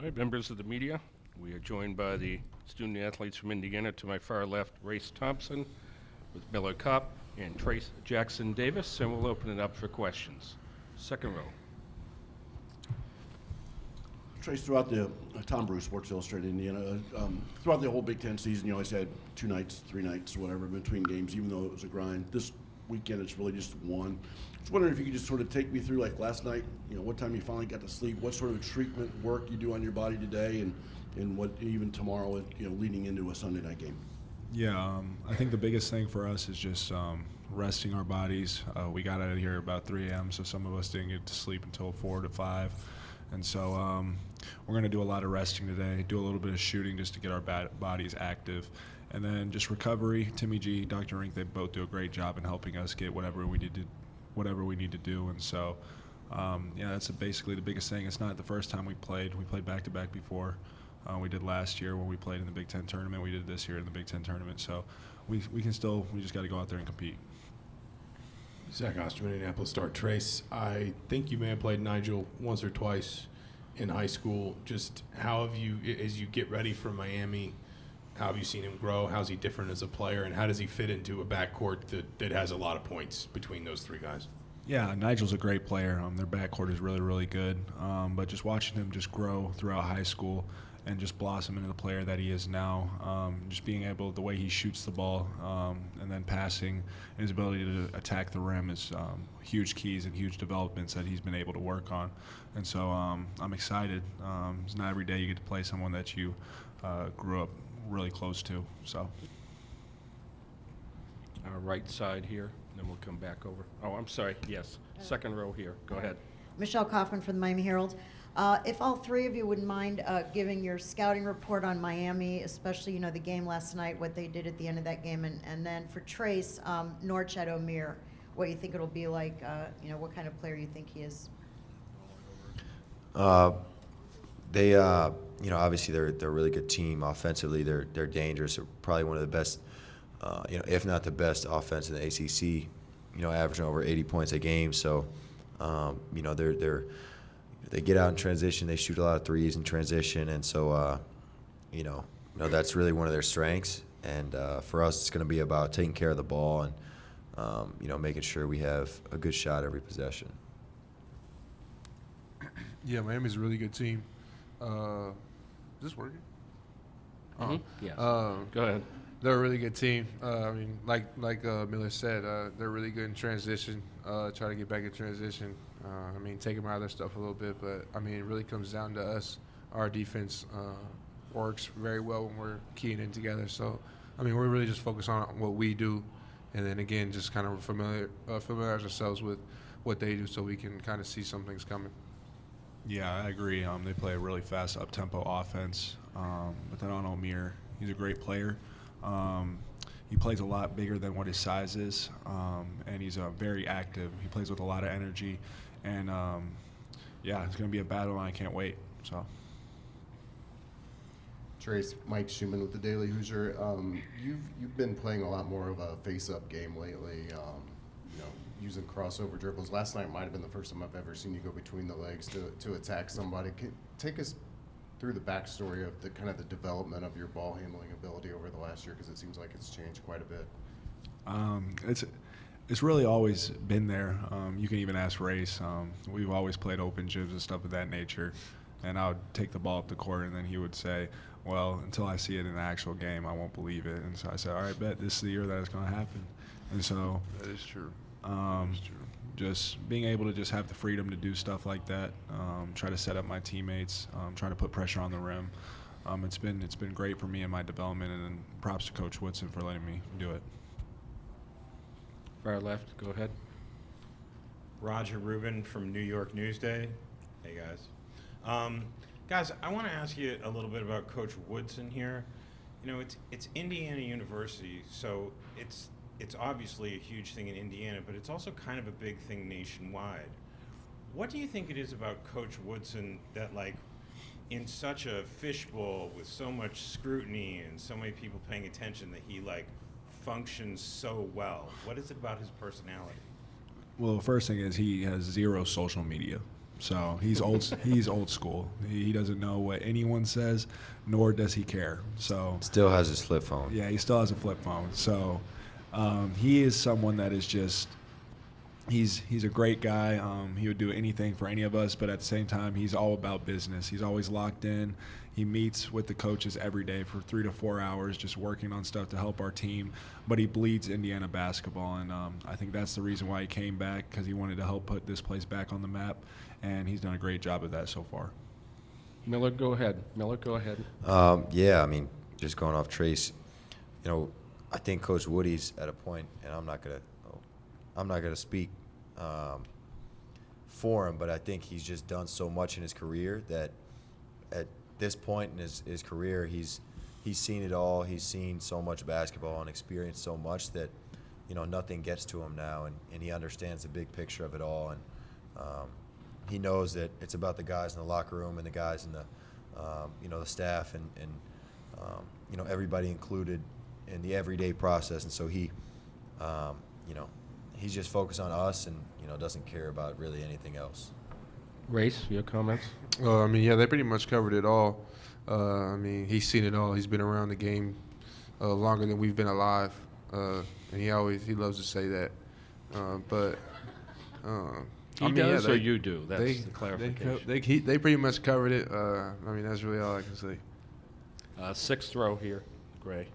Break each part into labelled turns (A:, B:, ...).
A: right, members of the media, we are joined by the student athletes from Indiana. To my far left, Race Thompson with Miller Kopp and Trace Jackson Davis, and we'll open it up for questions. Second row.
B: Trace, throughout the Tom Bruce, Sports Illustrated Indiana, throughout the whole Big Ten season, you always had 2 nights, 3 nights, whatever, between games, even though it was a grind. This weekend, it's really just one. I was wondering if you could just sort of take me through, like last night, what time you finally got to sleep, what sort of treatment work you do on your body today, and what even tomorrow, leading into a Sunday night game.
C: Yeah, I think the biggest thing for us is just resting our bodies. We got out of here about 3 a.m., so some of us didn't get to sleep until 4 to 5. And so we're going to do a lot of resting today, do a little bit of shooting just to get our bodies active. And then just recovery. Timmy G, Dr. Rink, they both do a great job in helping us get whatever we need to do. And so, that's basically the biggest thing. It's not the first time we played. We played back-to-back before. We did last year when we played in the Big Ten tournament. We did this year in the Big Ten tournament. So we just got to go out there and compete.
D: Zach Osterman, Indianapolis Star. Trace, I think you may have played Nigel once or twice in high school. Just how have you, as you get ready for Miami, how have you seen him grow? How's he different as a player, and how does he fit into a backcourt that has a lot of points between those 3 guys?
C: Yeah, Nigel's a great player. Their backcourt is really, really good. But just watching him just grow throughout high school and just blossom into the player that he is now, just being able, the way he shoots the ball and then passing, and his ability to attack the rim is huge keys and huge developments that he's been able to work on. And so I'm excited. It's not every day you get to play someone that you grew up really close to. So.
A: Our right side here, and then we'll come back over. Oh, I'm sorry, yes, second row here. Go ahead.
E: Michelle Kaufman from the Miami Herald. If all 3 of you wouldn't mind giving your scouting report on Miami, especially, the game last night, what they did at the end of that game, and then for Trace, Norchad Omir, what you think it'll be like, what kind of player you think he is.
F: They, obviously they're a really good team. Offensively, they're dangerous. They're probably one of the best, if not the best offense in the ACC, averaging over 80 points a game. So, they get out in transition. They shoot a lot of threes in transition, and so that's really one of their strengths. And for us, it's going to be about taking care of the ball and making sure we have a good shot every possession.
G: Yeah, Miami's a really good team. Is this working?
A: Yes. Go ahead.
G: They're a really good team. Like Miller said, they're really good in transition. Try to get back in transition. Take them out of their stuff a little bit, but it really comes down to us. Our defense works very well when we're keying in together. So, we're really just focused on what we do, and then again, just kind of familiarize ourselves with what they do, so we can kind of see some things coming.
C: Yeah, I agree. They play a really fast up-tempo offense. But then on Omir, he's a great player. He plays a lot bigger than what his size is, and he's very active. He plays with a lot of energy, and it's going to be a battle, and I can't wait. So,
H: Trace, Mike Schumann with the Daily Hoosier. You've been playing a lot more of a face-up game lately. Using crossover dribbles. Last night might have been the first time I've ever seen you go between the legs to attack somebody. Take us through the backstory of the kind of the development of your ball handling ability over the last year, because it seems like it's changed quite a bit.
C: It's really always been there. You can even ask Race. We've always played open gyms and stuff of that nature, and I would take the ball up the court, and then he would say, well, until I see it in an actual game, I won't believe it. And so I said, all right, bet this is the year that it's going to happen. And so
G: That is true.
C: Just being able to just have the freedom to do stuff like that, try to set up my teammates, try to put pressure on the rim. It's been great for me in my development, and then props to Coach Woodson for letting me do it.
A: Far left, go ahead.
I: Roger Rubin from New York Newsday. Hey, guys. Guys, I want to ask you a little bit about Coach Woodson here. It's Indiana University, so it's obviously a huge thing in Indiana, but it's also kind of a big thing nationwide. What do you think it is about Coach Woodson that, in such a fishbowl with so much scrutiny and so many people paying attention, that he, functions so well? What is it about his personality?
C: Well, the first thing is he has zero social media. So he's old school. He doesn't know what anyone says, nor does he care. So
F: Still has his flip phone.
C: yeah, he still has a flip phone. So he is someone that is just he's a great guy. He would do anything for any of us, but at the same time, he's all about business. He's always locked in. He meets with the coaches every day for 3 to 4 hours, just working on stuff to help our team. But he bleeds Indiana basketball, and I think that's the reason why he came back, because he wanted to help put this place back on the map, and he's done a great job of that so far.
A: Miller, go ahead. Miller, go ahead.
F: Yeah, I mean, just going off Trace, I think Coach Woody's at a point, and I'm not gonna speak for him, but I think he's just done so much in his career that at this point in his career, he's seen it all. He's seen so much basketball and experienced so much that nothing gets to him now, and he understands the big picture of it all, and he knows that it's about the guys in the locker room and the guys in the the staff and everybody included in the everyday process, and so he he's just focused on us and doesn't care about really anything else.
A: Race, your comments?
G: Yeah, they pretty much covered it all. He's seen it all. He's been around the game longer than we've been alive, and he loves to say that.
A: He does, or you do? That's the clarification.
G: They pretty much covered it. That's really all I can say.
A: Sixth row here, Gray.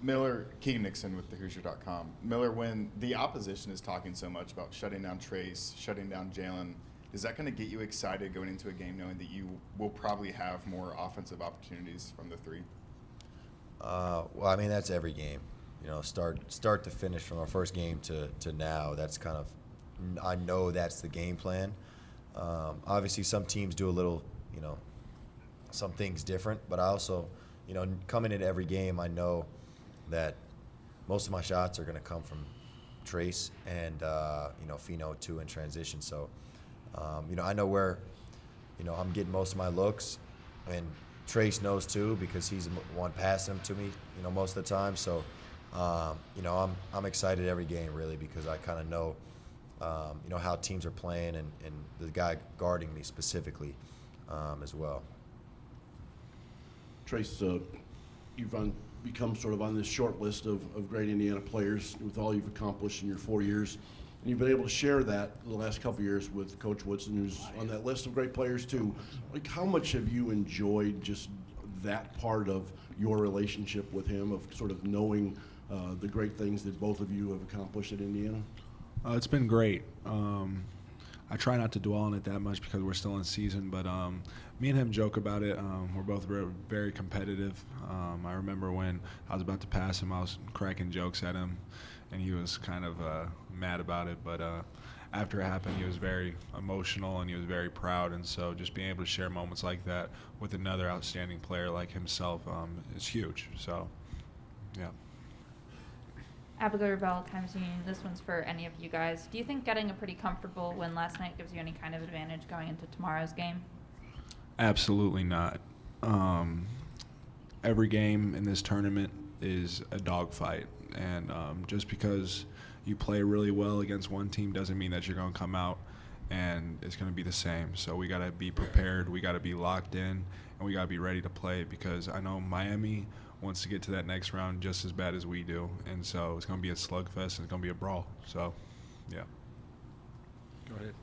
J: Miller, Keegan Nixon with thehoosier.com. Miller, when the opposition is talking so much about shutting down Trace, shutting down Jalen, is that going to get you excited going into a game knowing that you will probably have more offensive opportunities from the three?
F: That's every game. Start to finish from our first game to now. That's kind of, I know that's the game plan. Obviously, some teams do a little, some things different, but I also, coming into every game, I know that most of my shots are going to come from Trace and Fino too in transition. So I know where I'm getting most of my looks, and Trace knows too, because he's the one passing them to me most of the time. So I'm excited every game really, because I kind of know how teams are playing and the guy guarding me specifically as well.
B: Trace, you've become sort of on this short list of great Indiana players with all you've accomplished in your 4 years. And you've been able to share that the last couple of years with Coach Woodson, who's on that list of great players too. Like, how much have you enjoyed just that part of your relationship with him, of sort of knowing the great things that both of you have accomplished at Indiana?
C: It's been great. I try not to dwell on it that much because we're still in season, but me and him joke about it. We're both very competitive. I remember when I was about to pass him, I was cracking jokes at him, and he was kind of mad about it. But after it happened, he was very emotional and he was very proud. And so just being able to share moments like that with another outstanding player like himself is huge. So, yeah.
K: Abigail Rebel, Times Union. This one's for any of you guys. Do you think getting a pretty comfortable win last night gives you any kind of advantage going into tomorrow's game?
C: Absolutely not. Every game in this tournament is a dogfight, and just because you play really well against one team doesn't mean that you're going to come out and it's going to be the same. So we got to be prepared, we got to be locked in, and we got to be ready to play, because I know Miami wants to get to that next round just as bad as we do, and so it's going to be a slugfest and it's going to be a brawl. So, yeah.
A: Go ahead.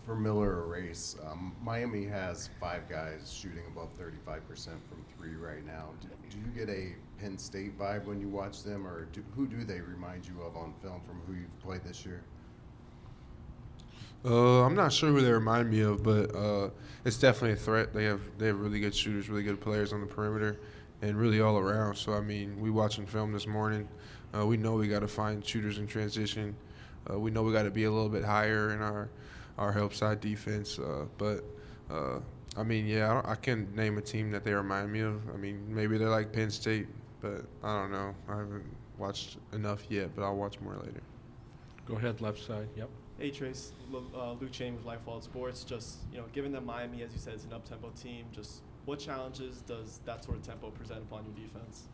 H: For Miller or Race, Miami has 5 guys shooting above 35% from 3 right now. Do you get a Penn State vibe when you watch them, or who do they remind you of on film from who you've played this year?
G: I'm not sure who they remind me of, but it's definitely a threat. They have really good shooters, really good players on the perimeter, and really all around. So, we watching film this morning. We know we got to find shooters in transition. We know we got to be a little bit higher in our help side defense. I can't name a team that they remind me of. Maybe they're like Penn State, but I don't know. I haven't watched enough yet, but I'll watch more later.
A: Go ahead, left side. Yep.
L: Hey Trace, Luke Chain with Life World Sports. Just, given that Miami, as you said, is an up-tempo team, just what challenges does that sort of tempo present upon your defense?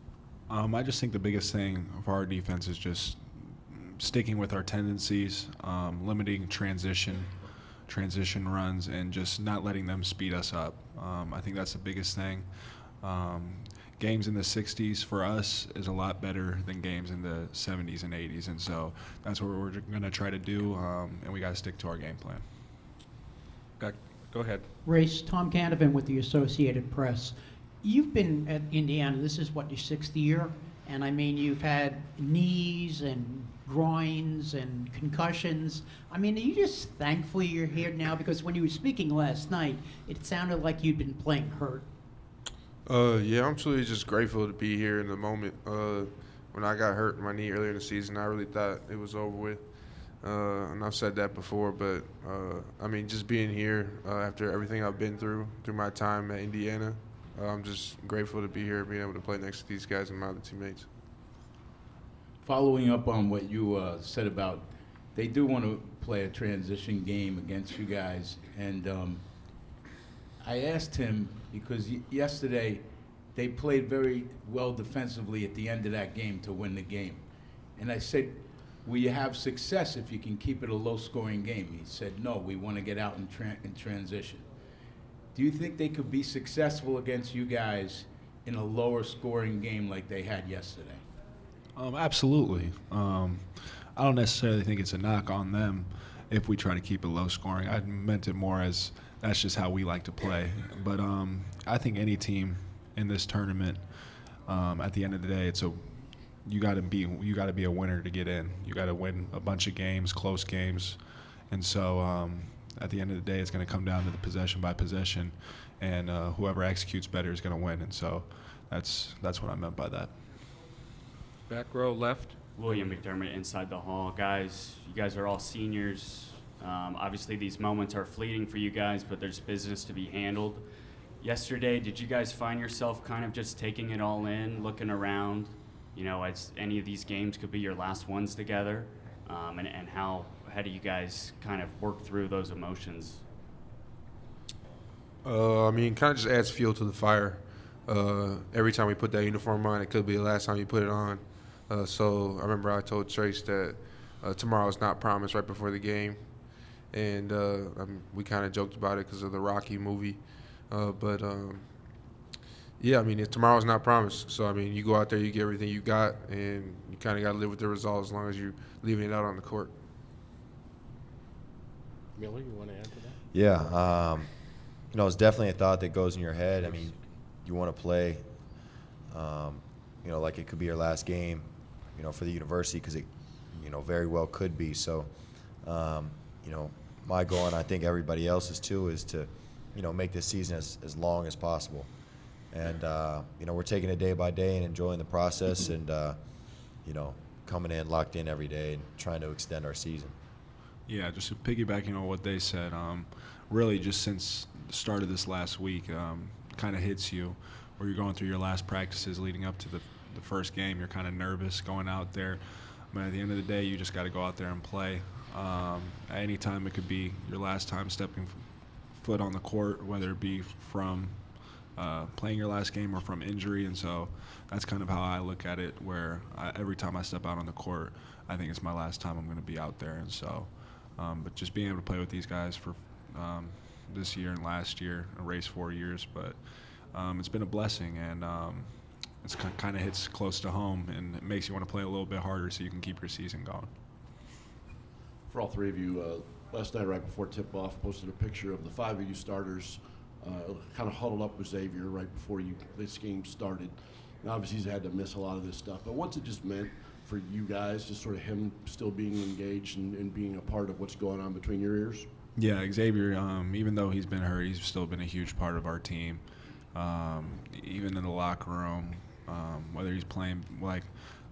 C: I just think the biggest thing for our defense is just sticking with our tendencies, limiting transition runs, and just not letting them speed us up. I think that's the biggest thing. Games in the 60s for us is a lot better than games in the 70s and 80s, and so that's what we're going to try to do, and we got to stick to our game plan.
A: Go ahead.
M: Race, Tom Canavan with the Associated Press. You've been at Indiana, this is what, your 6th year? And I mean, you've had knees and groins and concussions. I mean, are you just thankful you're here now? Because when you were speaking last night, it sounded like you'd been playing hurt.
G: Yeah, I'm truly just grateful to be here in the moment. When I got hurt in my knee earlier in the season, I really thought it was over with. And I've said that before, but I mean, just being here after everything I've been through my time at Indiana, I'm just grateful to be here, being able to play next to these guys and my other teammates.
N: Following up on what you said about, they do want to play a transition game against you guys, and I asked him because yesterday they played very well defensively at the end of that game to win the game, and I said, will you have success if you can keep it a low-scoring game? He said, no, we want to get out in transition. Do you think they could be successful against you guys in a lower-scoring game like they had yesterday?
C: Absolutely. I don't necessarily think it's a knock on them if we try to keep it low-scoring. I meant it more as that's just how we like to play. But I think any team in this tournament, at the end of the day, you got to be a winner to get in. You got to win a bunch of games, close games, and so at the end of the day, it's going to come down to the possession by possession, and whoever executes better is going to win. And so that's what I meant by that.
A: Back row left.
O: William McDermott inside the hall. Guys, you guys are all seniors. Obviously, these moments are fleeting for you guys, but there's business to be handled. Yesterday, did you guys find yourself kind of just taking it all in, looking around? You know, as any of these games could be your last ones together, and how do you guys kind of work through those emotions?
G: I mean, kind of just adds fuel to the fire. Every time we put that uniform on, it could be the last time you put it on. So I remember I told Trace that tomorrow's not promised right before the game, and we kind of joked about it because of the Rocky movie. Yeah, I mean, tomorrow's not promised. So, I mean, you go out there, you get everything you got, and you kind of got to live with the result as long as you're leaving it out on the court.
A: Miller, you want to add to that?
F: Yeah, you know, it's definitely a thought that goes in your head. I mean, you want to play, you know, like it could be your last game, you know, for the university, because it, you know, very well could be. So, you know, my goal, and I think everybody else's too, is to, you know, make this season as long as possible. And, you know, we're taking it day by day and enjoying the process and, you know, coming in locked in every day and trying to extend our season.
C: Yeah, just piggybacking on what they said, really just since the start of this last week, kind of hits you where you're going through your last practices leading up to the first game. You're kind of nervous going out there. But at the end of the day, you just got to go out there and play. At any time, it could be your last time stepping foot on the court, whether it be from playing your last game or from injury. And so that's kind of how I look at it, where every time I step out on the court, I think it's my last time I'm going to be out there. And so, but just being able to play with these guys for this year and last year, I raced 4 years, but it's been a blessing, and it's kind of hits close to home, and it makes you want to play a little bit harder so you can keep your season going.
B: For all three of you, last night right before tip-off, posted a picture of the 5 of you starters kind of huddled up with Xavier right before this game started. And obviously he's had to miss a lot of this stuff, but what's it just meant for you guys, just sort of him still being engaged and being a part of what's going on between your ears?
C: Yeah, Xavier, even though he's been hurt, he's still been a huge part of our team. Even in the locker room, whether he's playing, like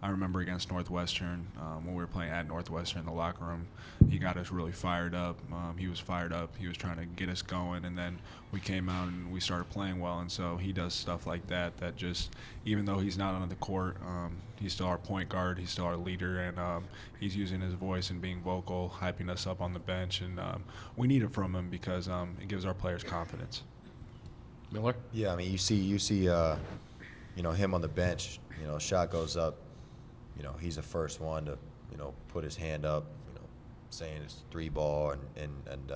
C: I remember against Northwestern, when we were playing at Northwestern in the locker room, he got us really fired up. He was fired up. He was trying to get us going, and then we came out and we started playing well. And so he does stuff like that just, even though he's not on the court, he's still our point guard, he's still our leader, and he's using his voice and being vocal, hyping us up on the bench. And we need it from him because it gives our players confidence.
A: Miller?
F: Yeah, I mean, you see, you know, him on the bench, you know, shot goes up, you know, he's the first one to put his hand up, saying it's 3 ball, and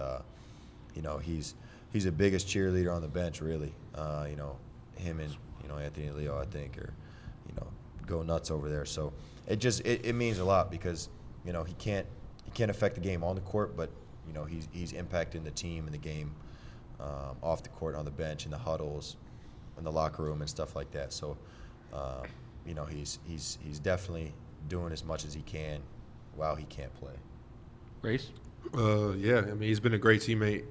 F: he's the biggest cheerleader on the bench, really. Him and Anthony and Leo, I think, are go nuts over there. So it means a lot because he can't affect the game on the court, but he's impacting the team and the game off the court, on the bench, in the huddles, in the locker room, and stuff like that. So he's definitely doing as much as he can while he can't play.
A: Grace?
G: Yeah, I mean, he's been a great teammate.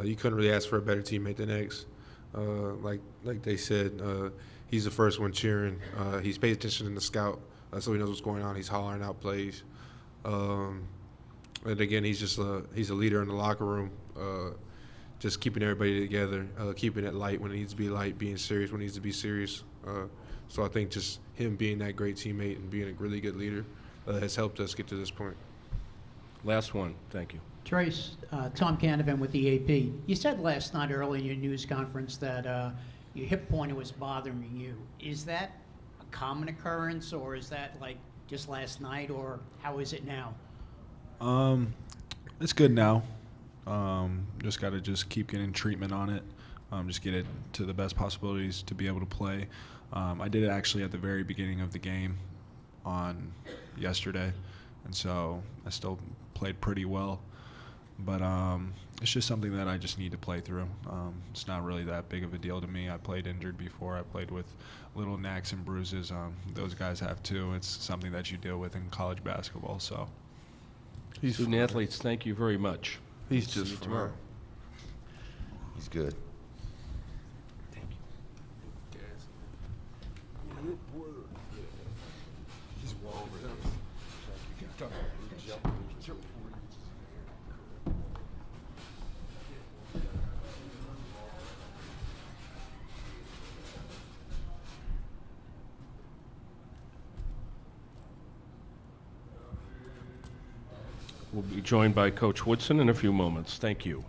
G: You couldn't really ask for a better teammate than X. Like they said, he's the first one cheering. He's paid attention in the scout, so he knows what's going on. He's hollering out plays. And again, he's a leader in the locker room, just keeping everybody together, keeping it light when it needs to be light, being serious when it needs to be serious. So I think just him being that great teammate and being a really good leader has helped us get to this point.
A: Last one. Thank you.
M: Trace, Tom Canavan with the AP. You said last night early in your news conference that your hip pointer was bothering you. Is that a common occurrence, or is that like just last night, or how is it now?
C: It's good now. Just got to keep getting treatment on it. Just get it to the best possibilities to be able to play. I did it actually at the very beginning of the game on yesterday, and so I still played pretty well. But it's just something that I just need to play through. It's not really that big of a deal to me. I played injured before. I played with little knacks and bruises. Those guys have too. It's something that you deal with in college basketball. So,
A: Student athletes, thank you very much.
G: He's
A: See
G: just
A: you
G: fine.
A: tomorrow.
F: He's good.
A: We'll be joined by Coach Woodson in a few moments. Thank you.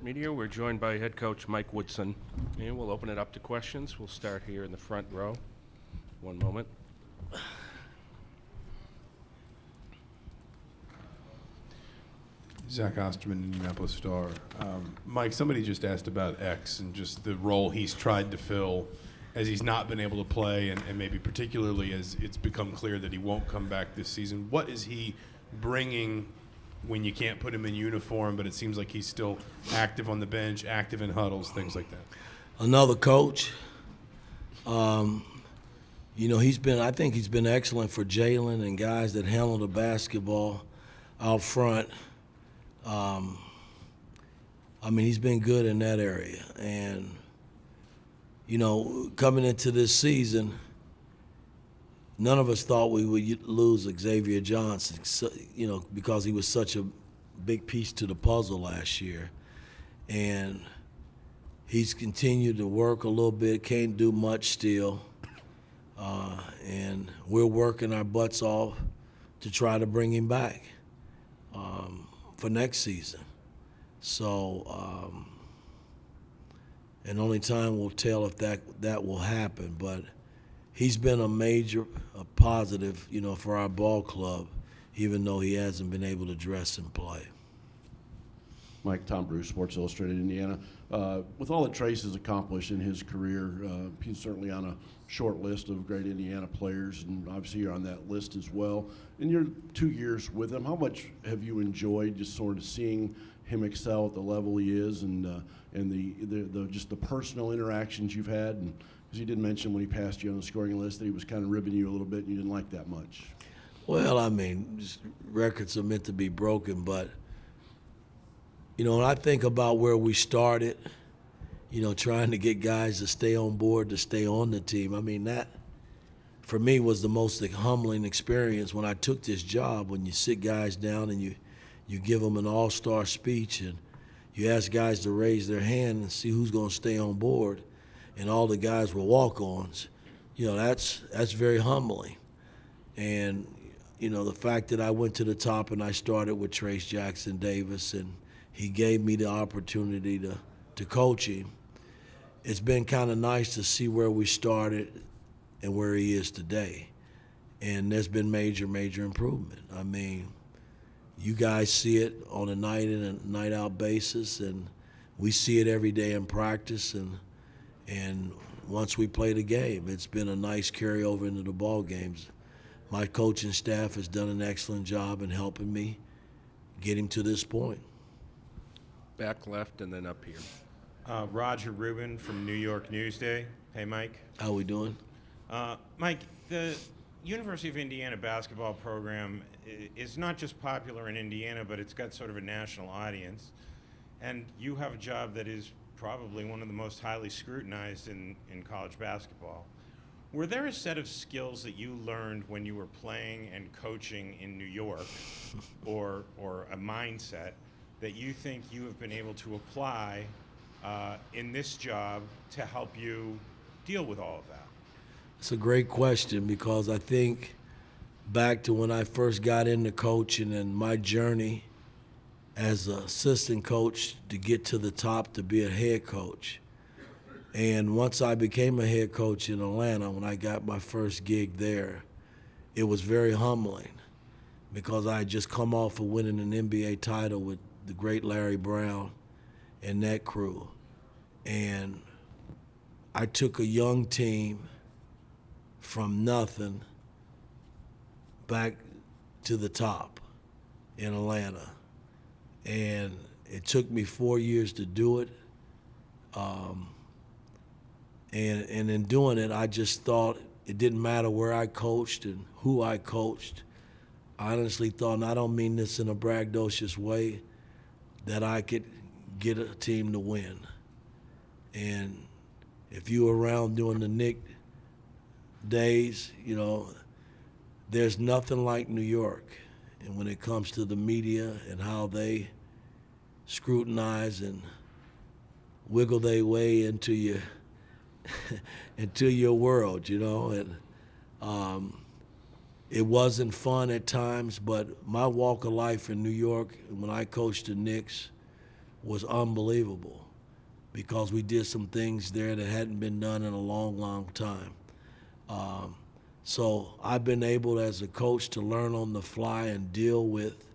A: Media, we're joined by head coach Mike Woodson, and we'll open it up to questions. We'll start here in the front row. One moment.
D: Zach Osterman, Indianapolis Star. Mike, somebody just asked about X and just the role he's tried to fill as he's not been able to play, and maybe particularly as it's become clear that he won't come back this season. What is he bringing when you can't put him in uniform, but it seems like he's still active on the bench, active in huddles, things like that?
P: Another coach. I think he's been excellent for Jalen and guys that handle the basketball out front. He's been good in that area. And, coming into this season, none of us thought we would lose Xavier Johnson, because he was such a big piece to the puzzle last year. And he's continued to work a little bit, can't do much still. And we're working our butts off to try to bring him back for next season. So, and only time will tell if that will happen. But he's been a positive, for our ball club, even though he hasn't been able to dress and play.
B: Mike, Tom Bruce, Sports Illustrated, Indiana. With all that Trace has accomplished in his career, he's certainly on a short list of great Indiana players, and obviously you're on that list as well. In your 2 years with him, how much have you enjoyed just sort of seeing him excel at the level he is, and the just the personal interactions you've had? And because he did mention when he passed you on the scoring list that he was kind of ribbing you a little bit and you didn't like that much.
P: Well, I mean, records are meant to be broken, but when I think about where we started, trying to get guys to stay on board, to stay on the team, I mean, that, for me, was the most humbling experience when I took this job, when you sit guys down and you give them an all-star speech and you ask guys to raise their hand and see who's going to stay on board, and all the guys were walk-ons. That's very humbling. And, the fact that I went to the top and I started with Trace Jackson Davis and he gave me the opportunity to coach him, it's been kind of nice to see where we started and where he is today. And there's been major, major improvement. I mean, you guys see it on a night in and night out basis, and we see it every day in practice, and once we play the game, it's been a nice carryover into the ball games. My coaching staff has done an excellent job in helping me get him to this point.
A: Back left and then up here.
I: Roger Rubin from New York Newsday. Hey, Mike.
P: How we doing?
I: Mike, the University of Indiana basketball program is not just popular in Indiana, but it's got sort of a national audience. And you have a job that is probably one of the most highly scrutinized in college basketball. Were there a set of skills that you learned when you were playing and coaching in New York, or a mindset that you think you have been able to apply in this job to help you deal with all of that?
P: It's a great question, because I think back to when I first got into coaching and my journey as an assistant coach to get to the top to be a head coach. And once I became a head coach in Atlanta, when I got my first gig there, it was very humbling, because I had just come off of winning an NBA title with the great Larry Brown and that crew. And I took a young team from nothing back to the top in Atlanta. And it took me 4 years to do it. And in doing it, I just thought it didn't matter where I coached and who I coached. I honestly thought, and I don't mean this in a braggadocious way, that I could get a team to win. And if you were around during the Knick days, there's nothing like New York. And when it comes to the media and how they scrutinize and wiggle their way into your into your world, and it wasn't fun at times, but my walk of life in New York when I coached the Knicks was unbelievable, because we did some things there that hadn't been done in a long, long time. So I've been able as a coach to learn on the fly and deal with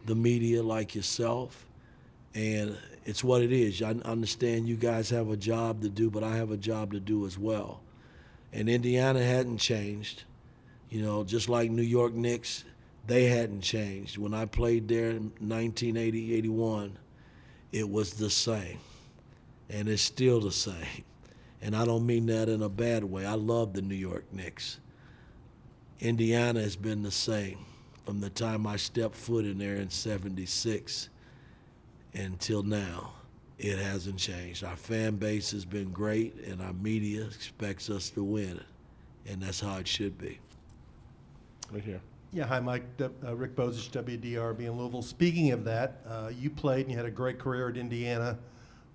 P: the media like yourself, and it's what it is. I understand you guys have a job to do, but I have a job to do as well. And Indiana hadn't changed. Just like New York Knicks, they hadn't changed. When I played there in 1980, 81, it was the same. And it's still the same. And I don't mean that in a bad way. I love the New York Knicks. Indiana has been the same from the time I stepped foot in there in 76 until now. It hasn't changed. Our fan base has been great, and our media expects us to win, and that's how it should be.
B: Right here.
Q: Yeah, hi, Mike. Rick Bozich, WDRB in Louisville. Speaking of that, you played and you had a great career at Indiana,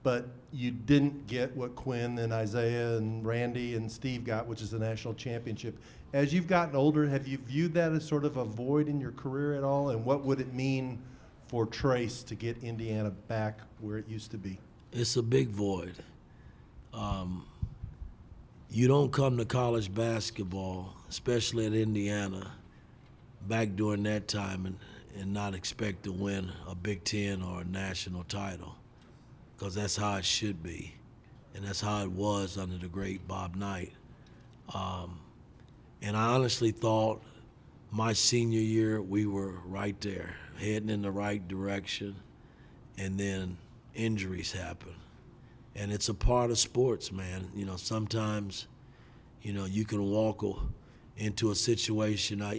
Q: but you didn't get what Quinn and Isaiah and Randy and Steve got, which is the national championship. As you've gotten older, have you viewed that as sort of a void in your career at all? And what would it mean for Trace to get Indiana back where it used to be?
P: It's a big void. you don't come to college basketball, especially at Indiana, back during that time and not expect to win a Big Ten or a national title, because that's how it should be, and that's how it was under the great Bob Knight. And I honestly thought my senior year we were right there, heading in the right direction, and then injuries happen. And it's a part of sports, man. You know, sometimes, you know, you can walk into a situation. I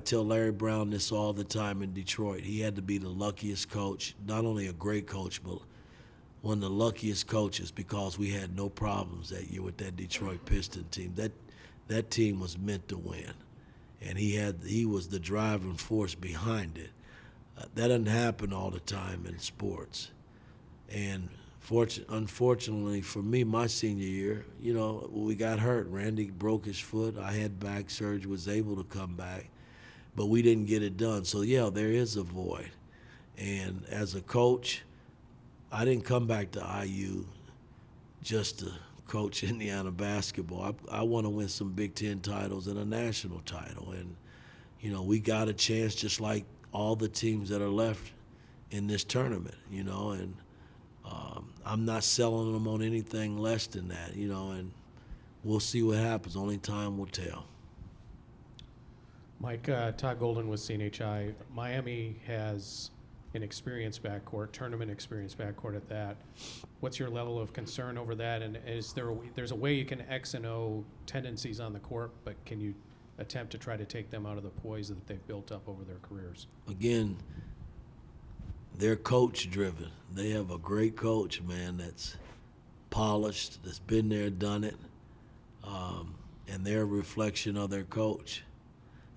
P: tell Larry Brown this all the time in Detroit. He had to be the luckiest coach, not only a great coach, but one of the luckiest coaches, because we had no problems that year with that Detroit Piston team. That team was meant to win, and he was the driving force behind it. That doesn't happen all the time in sports. And unfortunately for me, my senior year, you know, we got hurt. Randy broke his foot. I had back surgery, was able to come back, but we didn't get it done. So, yeah, there is a void. And as a coach, I didn't come back to IU just to coach Indiana basketball. I want to win some Big Ten titles and a national title. And, you know, we got a chance just like all the teams that are left in this tournament, you know, and I'm not selling them on anything less than that, you know, and we'll see what happens. Only time will tell.
R: Mike, Todd Golden with CNHI. Miami has an experienced backcourt, tournament experienced backcourt at that. What's your level of concern over that? And is there's a way you can X and O tendencies on the court, but can you attempt to try to take them out of the poise that they've built up over their careers?
P: Again, they're coach-driven. They have a great coach, man, that's polished, that's been there, done it, and they're a reflection of their coach.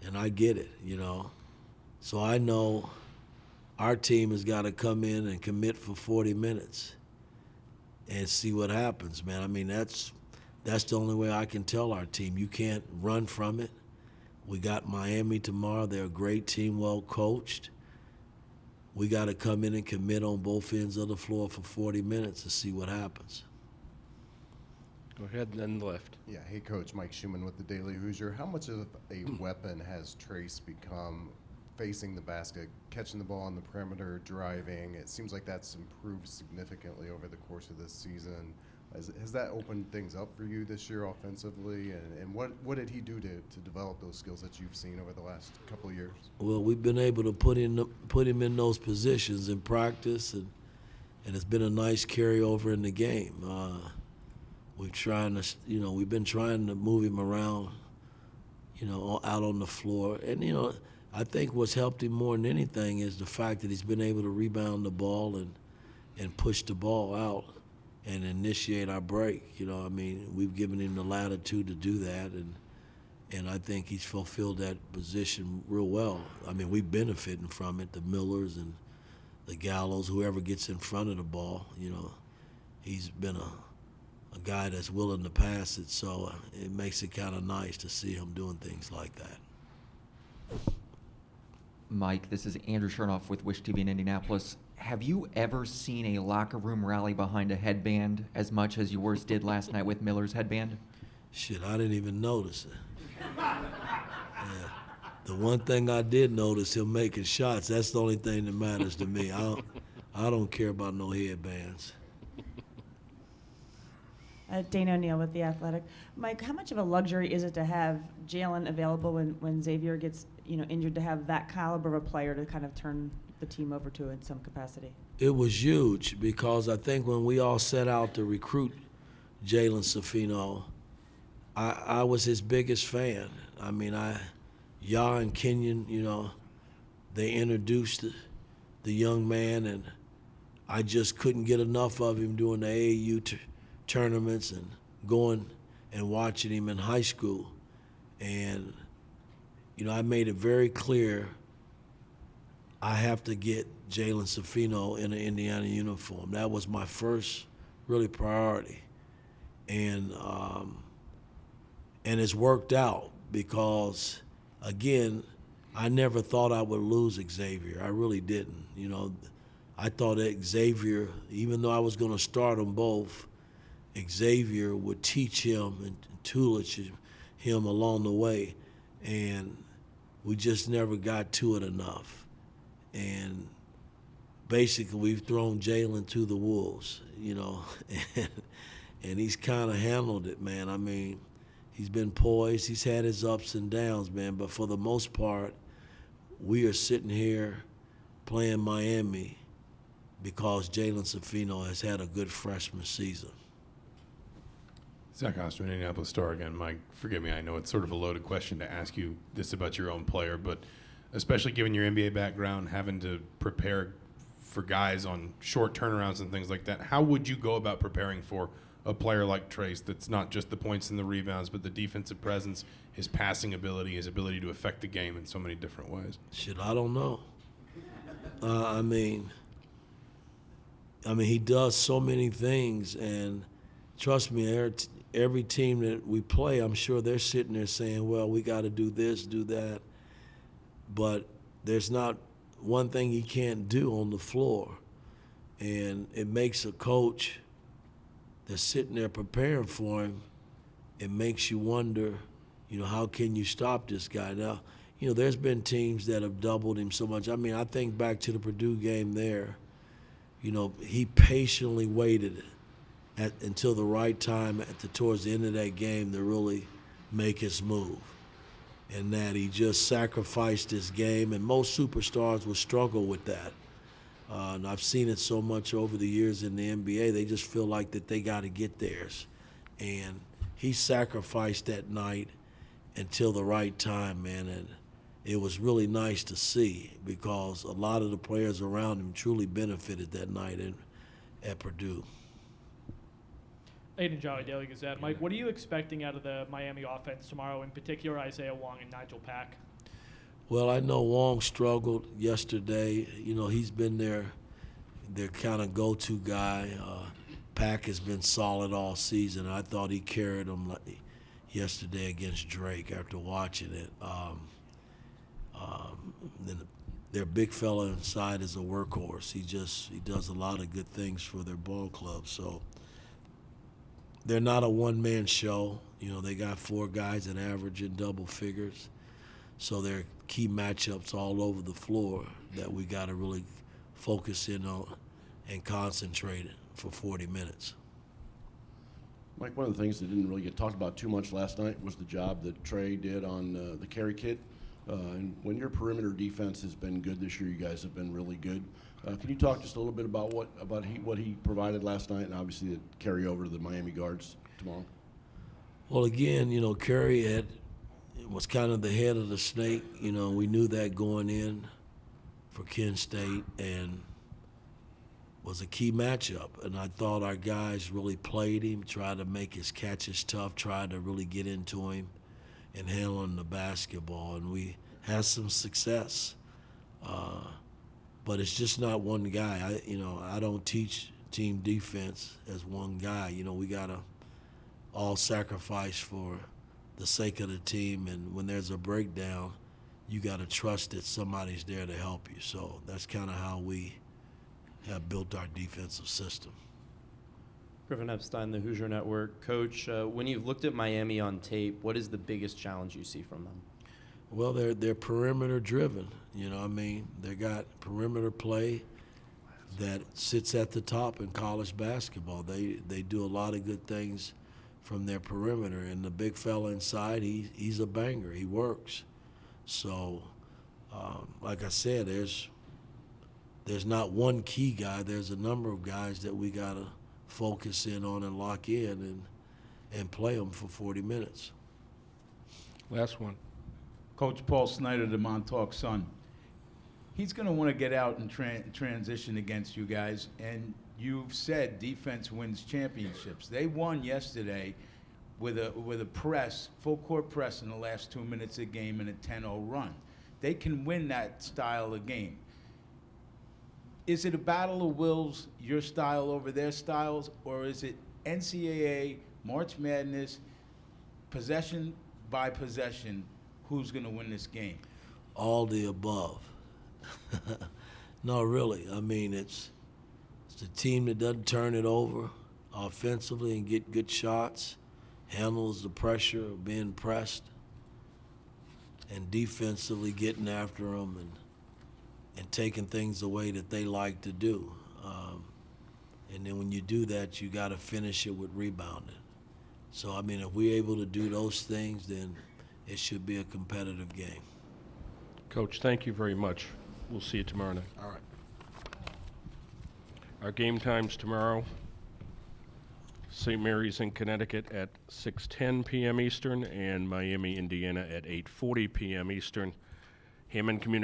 P: And I get it, you know. So I know our team has got to come in and commit for 40 minutes and see what happens, man. I mean, that's the only way I can tell our team. You can't run from it. We got Miami tomorrow. They're a great team, well coached. We got to come in and commit on both ends of the floor for 40 minutes to see what happens.
A: Go ahead, and then left.
H: Yeah, hey, Coach. Mike Schumann with the Daily Hoosier. How much of a weapon has Trace become facing the basket, catching the ball on the perimeter, driving? It seems like that's improved significantly over the course of this season. Has that opened things up for you this year offensively? And what did he do to develop those skills that you've seen over the last couple of years?
P: Well, we've been able to put him in those positions in practice, and it's been a nice carryover in the game. We've been trying to move him around, you know, out on the floor. And, you know, I think what's helped him more than anything is the fact that he's been able to rebound the ball and push the ball out and initiate our break. You know, I mean, we've given him the latitude to do that, and I think he's fulfilled that position real well. I mean, we're benefiting from it, the Millers and the Gallows, whoever gets in front of the ball, you know. He's been a guy that's willing to pass it, so it makes it kind of nice to see him doing things like that.
S: Mike, this is Andrew Chernoff with Wish TV in Indianapolis. Have you ever seen a locker room rally behind a headband as much as yours did last night with Miller's headband?
P: Shit, I didn't even notice it. Yeah. The one thing I did notice, him making shots. That's the only thing that matters to me. I don't care about no headbands.
T: Dana O'Neill with The Athletic. Mike, how much of a luxury is it to have Jalen available when Xavier gets injured, to have that caliber of a player to kind of turn the team over to in some capacity?
P: It was huge, because I think when we all set out to recruit Jalen Safino, I was his biggest fan. I mean, Ya and Kenyon, you know, they introduced the young man, and I just couldn't get enough of him doing the AAU tournaments and going and watching him in high school. And, you know, I made it very clear I have to get Jalen Safino in an Indiana uniform. That was my first really priority. And it's worked out, because, again, I never thought I would lose Xavier. I really didn't. You know, I thought that Xavier, even though I was going to start them both, Xavier would teach him and tutelage him along the way, and we just never got to it enough. And basically, we've thrown Jalen to the wolves, you know, and he's kind of handled it, man. I mean, he's been poised. He's had his ups and downs, man. But for the most part, we are sitting here playing Miami because Jalen Safino has had a good freshman season.
D: Zach Osterman, Indianapolis Star again. Mike, forgive me. I know it's sort of a loaded question to ask you this about your own player, but especially given your NBA background, having to prepare for guys on short turnarounds and things like that, how would you go about preparing for a player like Trace that's not just the points and the rebounds, but the defensive presence, his passing ability, his ability to affect the game in so many different ways?
P: Shit, I don't know. I mean, he does so many things, and trust me, every team that we play, I'm sure they're sitting there saying, well, we got to do this, do that. But there's not one thing he can't do on the floor. And it makes a coach that's sitting there preparing for him, it makes you wonder, you know, how can you stop this guy? Now, you know, there's been teams that have doubled him so much. I mean, I think back to the Purdue game there, you know, he patiently waited until the right time towards the end of that game to really make his move. And that he just sacrificed his game, and most superstars will struggle with that. And I've seen it so much over the years in the NBA, they just feel like that they got to get theirs. And he sacrificed that night until the right time, man, and it was really nice to see because a lot of the players around him truly benefited that night at Purdue.
U: Aiden Jolly, Daily Gazette. Mike, what are you expecting out of the Miami offense tomorrow, in particular Isaiah Wong and Nigel Pack?
P: Well, I know Wong struggled yesterday. You know, he's been their kind of go-to guy. Pack has been solid all season. I thought he carried them yesterday against Drake after watching it. Then their big fella inside is a workhorse. He does a lot of good things for their ball club. So they're not a one-man show. You know, they got 4 guys that average in double figures. So there are key matchups all over the floor that we got to really focus in on and concentrate for 40 minutes.
B: Mike, one of the things that didn't really get talked about too much last night was the job that Trey did on the carry kit. And when your perimeter defense has been good this year, you guys have been really good. Can you talk just a little bit about what he provided last night, and obviously the carry over to the Miami guards tomorrow?
P: Well, again, you know, Curry was kind of the head of the snake. You know, we knew that going in for Kent State, and was a key matchup. And I thought our guys really played him, tried to make his catches tough, tried to really get into him and handling the basketball, and we had some success. But it's just not one guy. I don't teach team defense as one guy. You know, we gotta all sacrifice for the sake of the team, and when there's a breakdown, you gotta trust that somebody's there to help you. So that's kind of how we have built our defensive system.
V: Griffin Epstein, the Hoosier Network. Coach, when you've looked at Miami on tape, what is the biggest challenge you see from them?
P: Well, they're perimeter driven. You know, I mean, they got perimeter play that sits at the top in college basketball. They do a lot of good things from their perimeter, and the big fella inside, he's a banger. He works. So, like I said, there's not one key guy. There's a number of guys that we gotta focus in on and lock in and play them for 40 minutes.
A: Last one.
N: Coach Paul Snyder, the Montauk Sun. He's going to want to get out and transition against you guys, and you've said defense wins championships. They won yesterday with a press, full court press in the last 2 minutes of game and a 10-0 run. They can win that style of game. Is it a battle of wills, your style over their styles, or is it NCAA, March Madness, possession by possession, who's going to win this game?
P: All the above. No, really. I mean, it's the team that doesn't turn it over. offensively and get good shots, handles the pressure of being pressed, and defensively getting after them and taking things away that they like to do. And then when you do that, you got to finish it with rebounding. So, I mean, if we're able to do those things, then it should be a competitive game.
A: Coach, thank you very much. We'll see you tomorrow night.
P: All right.
A: Our game times tomorrow: St. Mary's in Connecticut at 6:10 p.m. Eastern and Miami, Indiana at 8:40 p.m. Eastern. Hammond Communications